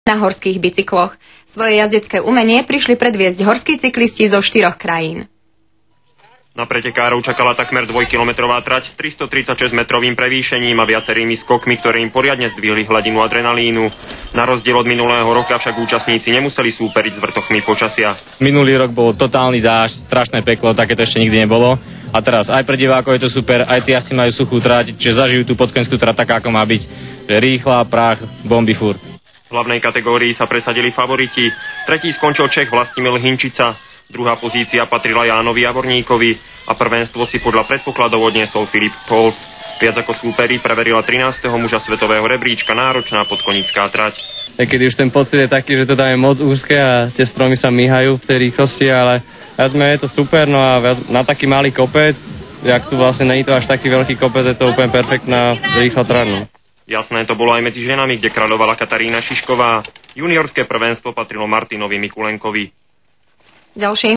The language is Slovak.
na horských bicykloch. Svoje jazdecké umenie prišli predviesť horskí cyklisti zo 4 krajín. Na pretekárov čakala takmer 2-kilometrová trať s 336-metrovým prevýšením a viacerými skokmi, ktoré im poriadne zdvihli hladinu adrenalínu. Na rozdiel od minulého roka však účastníci nemuseli súperiť s vrtochmi počasia. Minulý rok bol totálny dážď, strašné peklo, takéto ešte nikdy nebolo. A teraz aj pre divákov je to super, aj tí jazdci majú suchú trať, čiže zažijú tú podkenskú trať tak, ako má byť. Rýchla, prach, bomby furt. V hlavnej kategórii sa presadili favoriti. Tretí skončil Čech Vlastimil Hinčica. Druhá pozícia patrila Jánovi Javorníkovi a prvenstvo si podľa predpokladov odniesol Filip Polc. Viac ako súperi preverila 13. muža svetového rebríčka náročná podkonická trať. Niekedy už ten pocit je taký, že to tam je moc úzke a tie stromy sa míhajú v tej rýchlosti, ale viac je to super, no a na taký malý kopec, jak tu vlastne není to až taký veľký kopec, je to úplne perfektná rýchla trať. No. Jasné to bolo aj medzi ženami, kde kráľovala Katarína Šišková. Juniorské prvenstvo patrilo Martinovi Mikulenkovi. Ďalšie